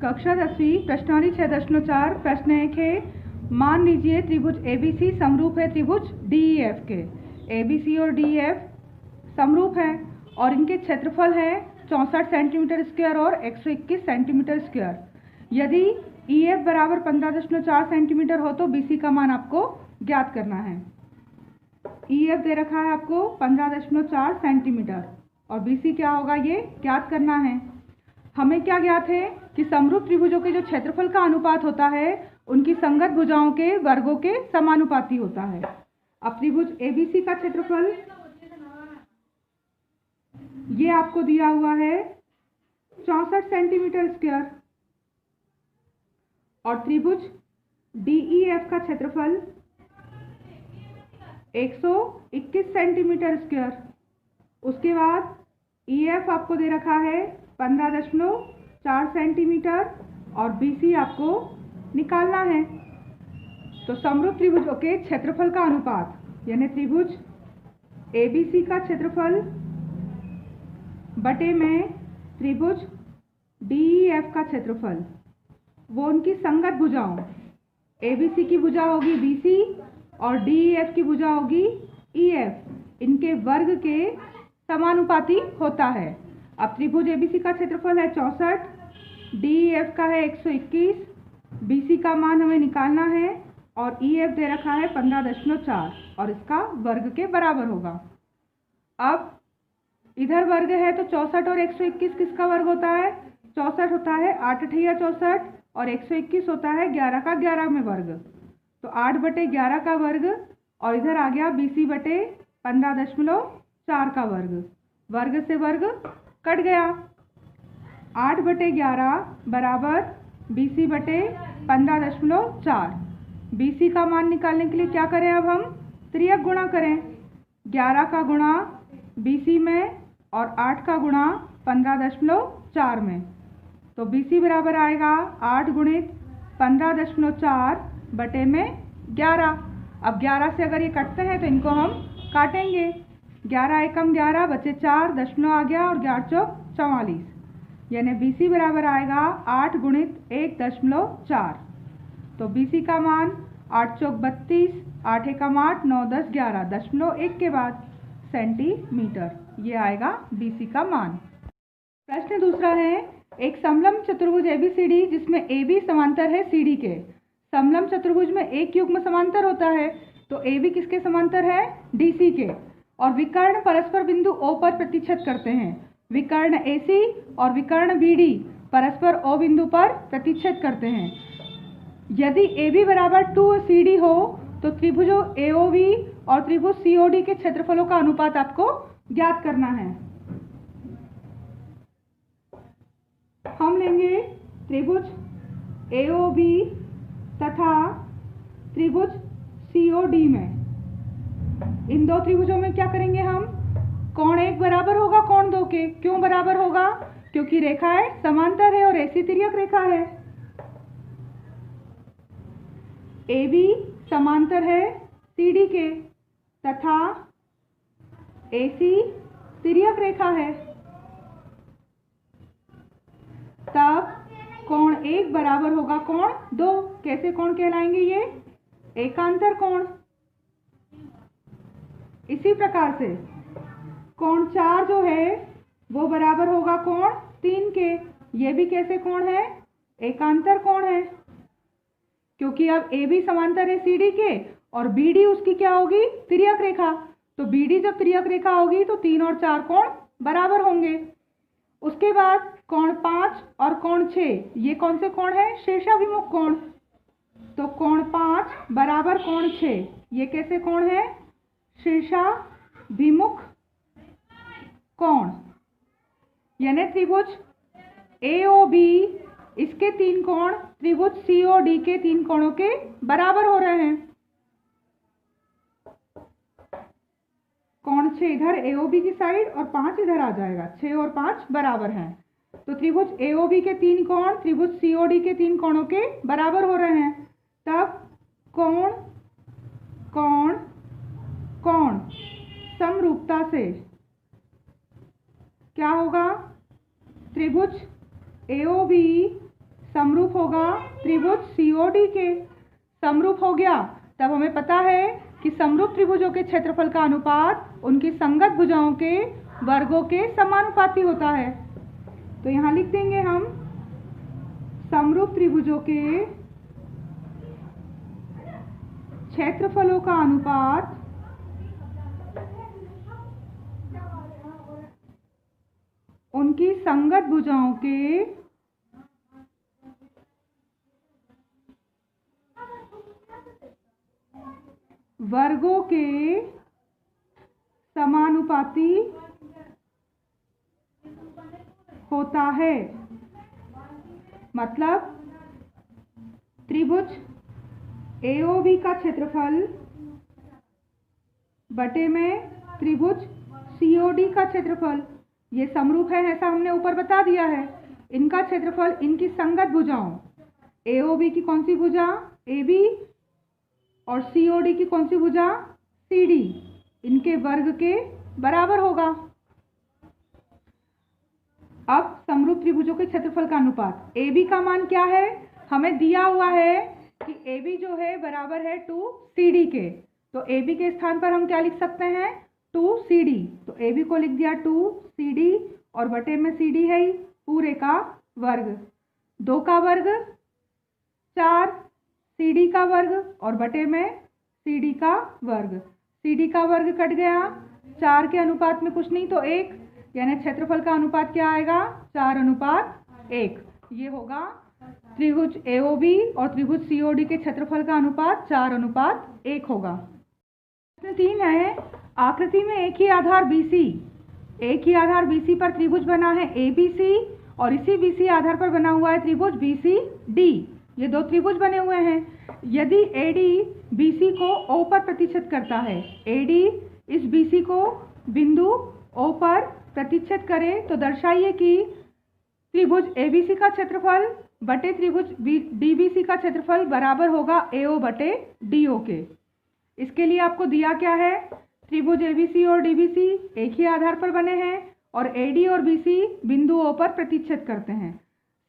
कक्षा 10वीं प्रश्नावली 6.4 प्रश्न 1 है। मान लीजिए त्रिभुज ABC समरूप है त्रिभुज DEF के। ABC और DEF समरूप है और इनके क्षेत्रफल है 64 सेंटीमीटर स्क्वायर और 121 सेंटीमीटर स्क्वायर। यदि EF बराबर 15.4 सेंटीमीटर हो तो BC का मान आपको ज्ञात करना है। EF दे रखा है आपको 15.4 सेंटीमीटर और BC क्या होगा ये ज्ञात करना है। हमें क्या ज्ञात है कि समरूप त्रिभुजों के जो क्षेत्रफल का अनुपात होता है उनकी संगत भुजाओं के वर्गों के समानुपाती होता है। अब त्रिभुज ABC का क्षेत्रफल ये आपको दिया हुआ है 64 सेंटीमीटर स्क्वायर और त्रिभुज DEF का क्षेत्रफल 121 सेंटीमीटर स्क्वायर। उसके बाद EF आपको दे रखा है 15.4 सेंटीमीटर और BC आपको निकालना है। तो समरूप त्रिभुजों के क्षेत्रफल का अनुपात यानी त्रिभुज ABC का क्षेत्रफल बटे में त्रिभुज DEF का क्षेत्रफल, वो उनकी संगत भुजाओं ABC की भुजा होगी BC और DEF की भुजा होगी EF, इनके वर्ग के समानुपाती होता है। अब त्रिभुज ABC का क्षेत्रफल है 64, DEF का है 121, BC का मान हमें निकालना है और EF दे रखा है 15.4 और इसका वर्ग के बराबर होगा। अब इधर वर्ग है तो 64 और 121 किसका वर्ग होता है? 64 होता है 8 अठैया 64 और 121 होता है 11 का 11 में वर्ग, तो 8 बटे 11 का वर्ग और इधर आ गया BC बटे 15.4 का वर्ग। वर्ग से वर्ग कट गया। 8 बटे 11 बराबर BC बटे 15.4। BC का मान निकालने के लिए क्या करें? अब हम त्रियक गुणा करें। 11 का गुणा BC में और 8 का गुणा 15.4 में, तो BC बराबर आएगा 8 गुणित 15.4 बटे में 11। अब 11 से अगर ये कटते हैं तो इनको हम काटेंगे। 11 एकम 11 बचे 4, दशमलव आ गया और 11 चौक 44, यानी BC बराबर आएगा 8 गुणित 1.4। तो BC का मान 8 चौक 32, 8 एकम 8, 9 10 11, दशमलव 1 के बाद सेंटीमीटर, ये आएगा BC का मान। प्रश्न दूसरा है, एक समलंब चतुर्भुज ABCD जिसमें AB समांतर है CD के। समलंब चतुर्भुज में एक युग्म समांतर होता है, तो AB किसके समांतर है? DC के। और विकर्ण परस्पर बिंदु O पर प्रतिच्छेद करते हैं। विकर्ण AC और विकर्ण BD परस्पर O बिंदु पर प्रतिच्छेद करते हैं। यदि AB बराबर 2CD हो तो त्रिभुजों AOB और त्रिभुज COD के क्षेत्रफलों का अनुपात आपको ज्ञात करना है। हम लेंगे त्रिभुज AOB तथा त्रिभुज COD में। इन दो त्रिभुजों में क्या करेंगे हम? कोण एक बराबर होगा कोण दो के। क्यों बराबर होगा? क्योंकि रेखाएं समांतर है और AC तिर्यक रेखा है। AB समांतर है CD के तथा AC तिर्यक रेखा है, तब कोण एक बराबर होगा कोण दो। कैसे कोण कहलाएंगे ये? एकांतर कोण। इसी प्रकार से कोण 4 जो है वो बराबर होगा कोण 3 के। ये भी कैसे कोण है? एकांतर कोण है, क्योंकि अब AB समांतर है CD के और BD उसकी क्या होगी? तिर्यक रेखा। तो BD जब तिर्यक रेखा होगी तो 3 और 4 कोण बराबर होंगे। उसके बाद कोण 5 और कोण 6, ये कौन से कोण है? शीर्षाभिमुख कोण। तो कोण 5 बराबर कोण 6, ये कैसे कोण है? शीर्षाभिमुख कोण। यानी त्रिभुज AOB इसके 3 कोण त्रिभुज COD के 3 कोणों के बराबर हो रहे हैं। कोण 6 इधर AOB की साइड और 5 इधर आ जाएगा, 6 और 5 बराबर हैं। तो त्रिभुज AOB के 3 कोण त्रिभुज COD के 3 कोणों के बराबर हो रहे हैं। तब कोण कोण कोण समरूपता से क्या होगा? त्रिभुज AOB समरूप होगा त्रिभुज COD के। समरूप हो गया तब हमें पता है कि समरूप त्रिभुजों के क्षेत्रफल का अनुपात उनकी संगत भुजाओं के वर्गों के समानुपाती होता है। तो यहाँ लिख देंगे हम समरूप त्रिभुजों के क्षेत्रफलों का अनुपात उनकी संगत भुजाओं के वर्गों के समानुपाती होता है। मतलब त्रिभुज AOB का क्षेत्रफल बटे में त्रिभुज COD का क्षेत्रफल, ये समरूप है ऐसा हमने ऊपर बता दिया है। इनका क्षेत्रफल इनकी संगत भुजाओं AOB की कौन सी भुजा AB और COD की कौन सी भुजा CD, इनके वर्ग के बराबर होगा। अब समरूप त्रिभुजों के क्षेत्रफल का अनुपात AB का मान क्या है, हमें दिया हुआ है कि AB जो है बराबर है 2CD के। तो AB के स्थान पर हम क्या लिख सकते हैं 2CD। तो AB को लिख दिया 2CD और बटे में CD है ही पूरे का वर्ग, 2 का वर्ग 4, CD का वर्ग और बटे में CD का वर्ग। CD का वर्ग कट गया, 4 के अनुपात में कुछ नहीं तो 1, यानी क्षेत्रफल का अनुपात क्या आएगा 4:1। ये होगा त्रिभुज AOB और त्रिभुज COD के क्षेत्रफल का अनुपात 4:1 होगा। प्रश्न 3 है, आकृति में एक ही आधार BC पर त्रिभुज बना है ABC और इसी BC आधार पर बना हुआ है त्रिभुज BCD। ये 2 त्रिभुज बने हुए हैं। यदि AD BC को O पर प्रतिच्छेद करता है, AD इस BC को बिंदु O पर प्रतिच्छेद करे तो दर्शाइए कि त्रिभुज ABC का क्षेत्रफल बटे त्रिभुज DBC का क्षेत्रफल बराबर होगा AO बटे DO के। इसके लिए आपको दिया क्या है, त्रिभुज ABC और DBC एक ही आधार पर बने हैं और AD और BC बिंदु O पर प्रतिच्छेद करते हैं।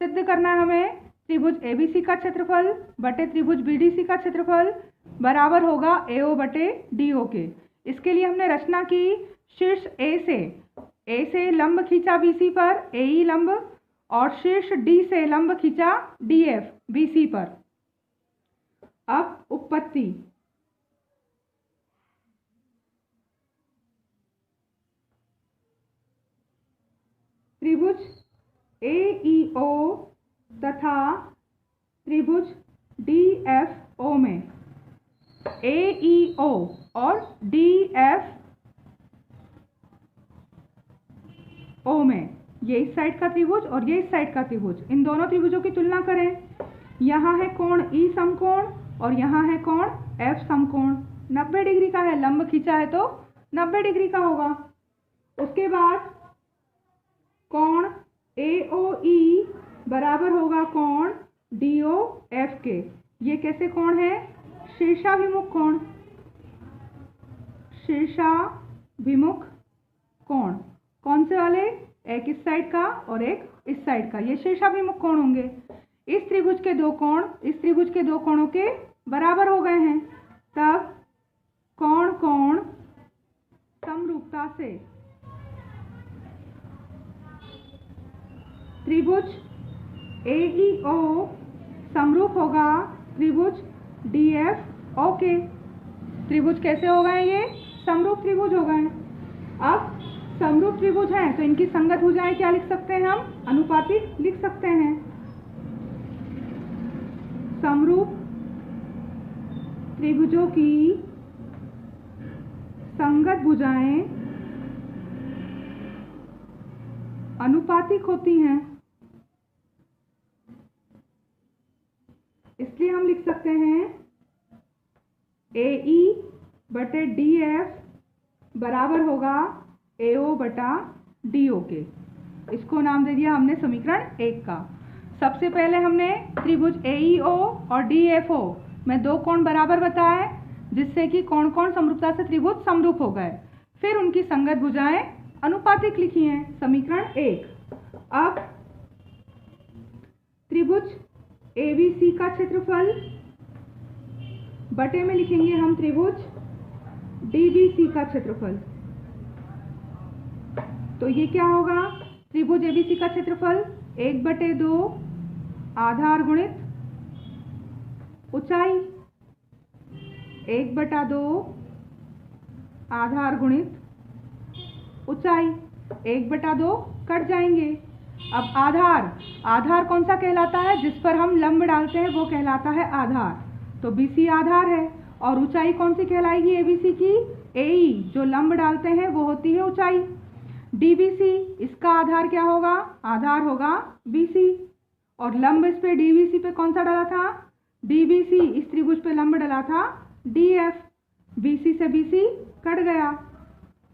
सिद्ध करना है हमें त्रिभुज ABC का क्षेत्रफल बटे त्रिभुज BDC का क्षेत्रफल बराबर होगा AO बटे DO के। इसके लिए हमने रचना की, शीर्ष A से लंब खींचा BC पर, AE लंब, और शीर्ष D से लंब खींचा DF BC पर। अब उपपत्ति, त्रिभुज AEO तथा त्रिभुज DFO में AEO और DFO में ये इस साइड का त्रिभुज और ये इस साइड का त्रिभुज, इन दोनों त्रिभुजों की तुलना करें। यहाँ है कोण E समकोण और यहाँ है कोण F समकोण, 90 डिग्री का है, लंब खींचा है तो 90 डिग्री का होगा। उसके बाद कोण AOE बराबर होगा कोण DOF के। ये कैसे कोण है, शीर्षाभिमुख कोण, शीर्षाभिमुख कोण। कौन से वाले, एक इस साइड का और एक इस साइड का, ये शीर्षाभिमुख कोण होंगे। इस त्रिभुज के 2 कोण इस त्रिभुज के 2 कोणों के बराबर हो गए हैं। तब कोण समरूपता से त्रिभुज AEO समरूप होगा त्रिभुज DFO के। त्रिभुज कैसे हो गए, ये समरूप त्रिभुज हो गए। अब समरूप त्रिभुज है तो इनकी संगत भुजाएं क्या लिख सकते हैं, हम अनुपातिक लिख सकते हैं। समरूप त्रिभुजों की संगत भुजाएं अनुपातिक होती हैं, इसलिए हम लिख सकते हैं AE बटे DF बराबर होगा AO बटा DO के। इसको नाम दे दिया हमने समीकरण 1 का। सबसे पहले हमने त्रिभुज AEO और DFO में 2 कोण बराबर बताए, जिससे कि कोण समरूपता से त्रिभुज समरूप हो गए। फिर उनकी संगत भुजाएं अनुपातिक लिखी हैं, समीकरण 1। अब त्रिभुज ABC का क्षेत्रफल बटे में लिखेंगे हम त्रिभुज DBC का क्षेत्रफल। तो ये क्या होगा, त्रिभुज ABC का क्षेत्रफल 1/2 आधार गुणित ऊंचाई, 1/2 आधार गुणित ऊंचाई, 1/2 कट जाएंगे। अब आधार कौन सा कहलाता है, जिस पर हम लंब डालते हैं वो कहलाता है आधार। तो BC आधार है। और ऊंचाई कौन सी कहलाएगी ABC की, AE, जो लंब डालते हैं वो होती है ऊंचाई। DBC, इसका आधार क्या होगा, आधार होगा BC, और लंब इस पे DBC पे कौन सा डला था, DBC, इस त्रिभुज पे लंब डला था DF। BC से BC कट गया,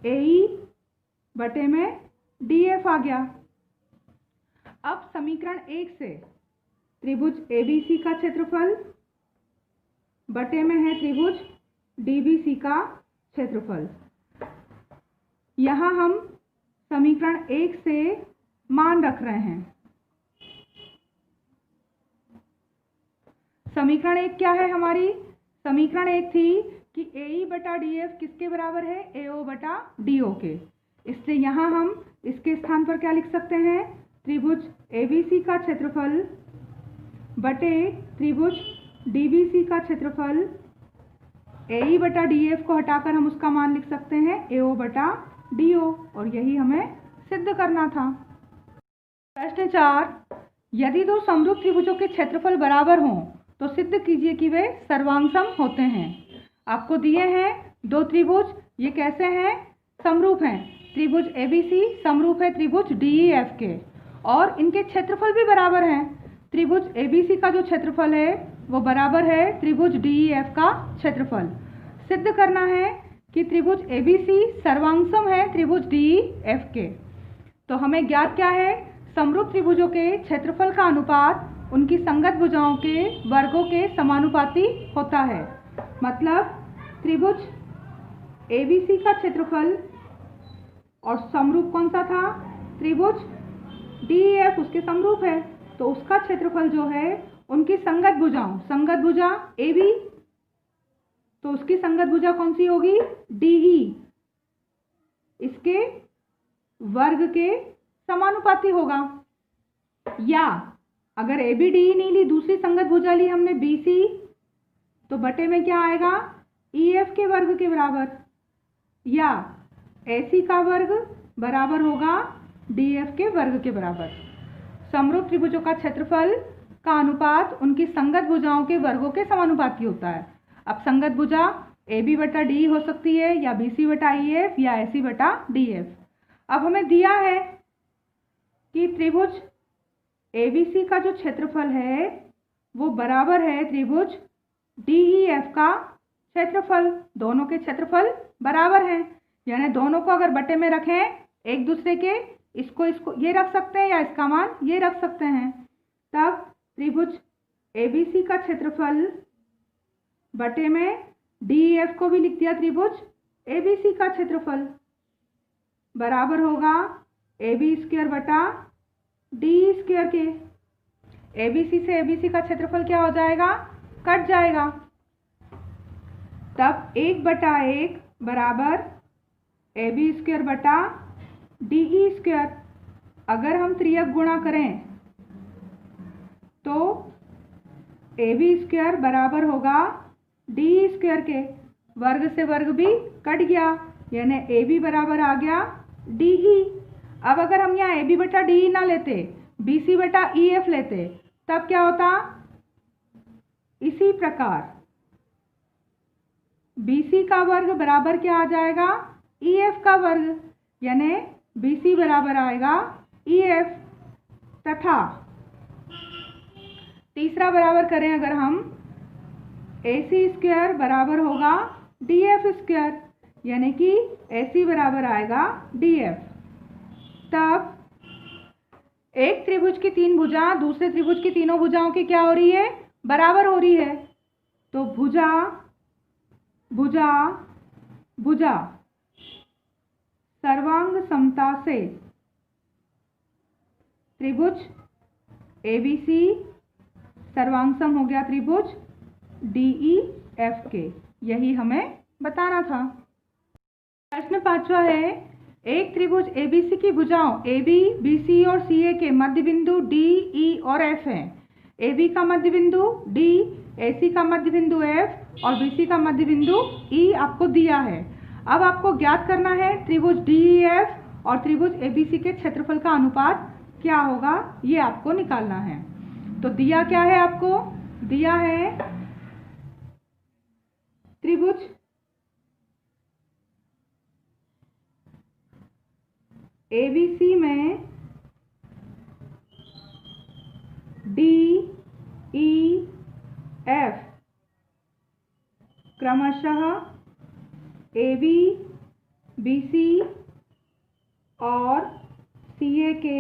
AE बटे में DF आ गया। अब समीकरण 1 से त्रिभुज ABC का क्षेत्रफल बटे में है त्रिभुज DBC का क्षेत्रफल। यहाँ हम समीकरण 1 से मान रख रहे हैं। समीकरण 1 क्या है हमारी, समीकरण 1 थी कि AE बटा DF किसके बराबर है, AO बटा DO के। इसलिए यहाँ हम इसके स्थान पर क्या लिख सकते हैं, त्रिभुज ABC का क्षेत्रफल बटे त्रिभुज DBC का क्षेत्रफल। AE बटा DF को हटाकर हम उसका मान लिख सकते हैं AO बटा DO, और यही हमें सिद्ध करना था। प्रश्न 4, यदि दो समरूप त्रिभुजों के क्षेत्रफल बराबर हों तो सिद्ध कीजिए कि वे सर्वांगसम होते हैं। आपको दिए हैं दो त्रिभुज, ये कैसे हैं, समरूप हैं। त्रिभुज ABC समरूप है त्रिभुज DEF के, और इनके क्षेत्रफल भी बराबर हैं। त्रिभुज ABC का जो क्षेत्रफल है वो बराबर है त्रिभुज DEF का क्षेत्रफल। सिद्ध करना है कि त्रिभुज ABC सर्वांगसम है त्रिभुज DEF के। तो हमें ज्ञात क्या है, समरूप त्रिभुजों के क्षेत्रफल का अनुपात उनकी संगत भुजाओं के वर्गों के समानुपाती होता है। मतलब त्रिभुज ABC का क्षेत्रफल और समरूप कौन सा था, त्रिभुज DEF उसके समरूप है, तो उसका क्षेत्रफल जो है उनकी संगत भुजाओं, संगत भुजा AB, तो उसकी संगत भुजा कौन सी होगी, DE, इसके वर्ग के समानुपाती होगा। या अगर AB DE नहीं ली, दूसरी संगत भुजा ली हमने BC, तो बटे में क्या आएगा, EF के वर्ग के बराबर, या AC का वर्ग बराबर होगा DF के वर्ग के बराबर। समरूप त्रिभुजों का क्षेत्रफल का अनुपात उनकी संगत भुजाओं के वर्गों के समानुपाती होता है। अब संगत भुजा AB बटा DE हो सकती है, या BC बटा EF, या AC बटा DF। अब हमें दिया है कि त्रिभुज ABC का जो क्षेत्रफल है वो बराबर है त्रिभुज DEF का क्षेत्रफल। दोनों के क्षेत्रफल बराबर हैं, यानी दोनों को अगर बटे में रखें एक दूसरे के, इसको ये रख सकते हैं या इसका मान ये रख सकते हैं, तब त्रिभुज ABC का क्षेत्रफल बटे में DEF को भी लिख दिया त्रिभुज ABC का क्षेत्रफल, बराबर होगा AB स्क्वायर बटा DE स्क्वायर के। ABC से ABC का क्षेत्रफल क्या हो जाएगा, कट जाएगा। तब 1/1 बराबर AB स्क्वायर बटा DE स्क्वायर। अगर हम त्रियक गुणा करें तो AB स्क्वायर बराबर होगा DE स्क्वायर के, वर्ग से वर्ग भी कट गया, यानी AB बराबर आ गया DE। अब अगर हम यहाँ AB बटा DE ना लेते, BC बटा EF लेते, तब क्या होता, इसी प्रकार BC का वर्ग बराबर क्या आ जाएगा, EF का वर्ग, यानी BC बराबर आएगा EF। तथा तीसरा बराबर करें अगर हम, AC स्क्वायर बराबर होगा DF स्क्वायर, यानी कि AC बराबर आएगा DF। तब एक त्रिभुज की तीन भुजा दूसरे त्रिभुज की तीनों भुजाओं की क्या हो रही है, बराबर हो रही है। तो भुजा भुजा भुजा सर्वांग समता से त्रिभुज ABC सर्वांग हो गया त्रिभुज DEF के। यही हमें बताना था। प्रश्न 5वां है, एक त्रिभुज ABC की भुजाओं AB, BC और CA के मध्य बिंदु D, E और F हैं। AB का मध्य बिंदु D, AC का मध्य बिंदु F और BC का मध्य बिंदु E आपको दिया है। अब आपको ज्ञात करना है त्रिभुज DEF और त्रिभुज ABC के क्षेत्रफल का अनुपात क्या होगा, ये आपको निकालना है। तो दिया क्या है आपको? दिया है त्रिभुज ABC में DEF क्रमशः AB, BC और CA के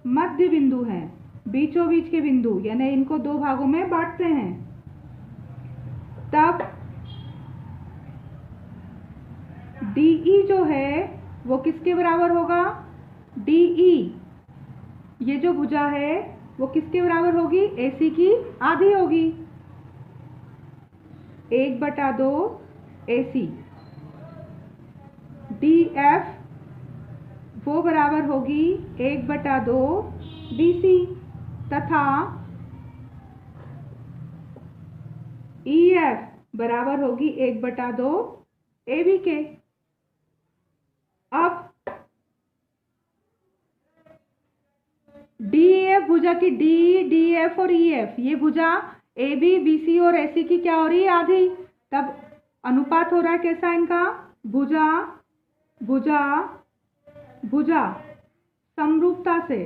मध्य बिंदु हैं, बीचों बीच के बिंदु, यानी इनको दो भागों में बांटते हैं। तब DE जो है वो किसके बराबर होगा? DE ये जो भुजा है वो किसके बराबर होगी? AC की आधी होगी, 1/2 AC। DF वो बराबर होगी 1/2 BC तथा EF बराबर होगी 1/2 AB के। अब DEF भुजा की DEF और EF, ये भुजा AB, BC और AC की क्या हो रही है? आधी। तब अनुपात हो रहा है कैसा इनका? भुजा भुजा भुजा समरूपता से।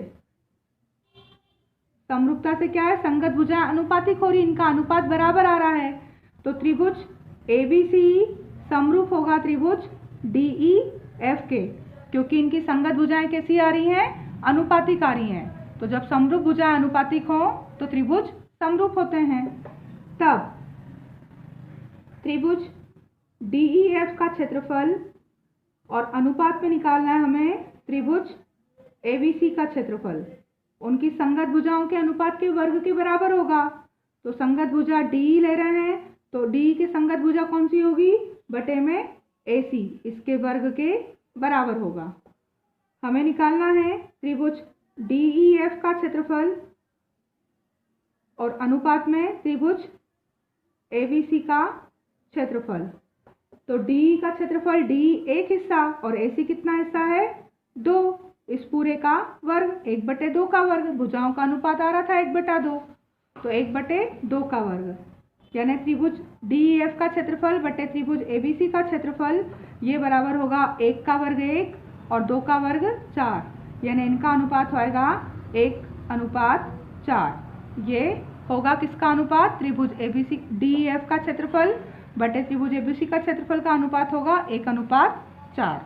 समरूपता से क्या है? संगत भुजा अनुपातिक हो रही, इनका अनुपात बराबर आ रहा है। तो त्रिभुज ABC समरूप होगा त्रिभुज DEF के, क्योंकि इनकी संगत भुजाएं कैसी आ रही हैं? अनुपातिक आ रही हैं। तो जब समरूप भुजाएं अनुपातिक हो तो त्रिभुज समरूप होते हैं। तब त्रिभुज DEF का क्षेत्रफल और अनुपात में निकालना है हमें त्रिभुज ABC का क्षेत्रफल। उनकी संगत भुजाओं के अनुपात के वर्ग के बराबर होगा। तो संगत भुजा DE ले रहे हैं, तो DE की संगत भुजा कौन सी होगी? बटे में AC, इसके वर्ग के बराबर होगा। हमें निकालना है त्रिभुज DEF का क्षेत्रफल और अनुपात में त्रिभुज ABC का क्षेत्रफल। तो DE का क्षेत्रफल D एक हिस्सा और AC कितना हिस्सा है? 2। इस पूरे का वर्ग 1/2 का वर्ग। भुजाओं का अनुपात आ रहा था 1/2, तो 1/2 का वर्ग, यानी त्रिभुज DEF का क्षेत्रफल बटे त्रिभुज ABC का क्षेत्रफल, ये बराबर होगा 1 का वर्ग 1 और 2 का वर्ग 4, यानी इनका अनुपात होएगा 1:4। ये होगा किसका अनुपात? त्रिभुज DEF का क्षेत्रफल बटे त्रिभुज ABC का क्षेत्रफल का अनुपात होगा 1:4।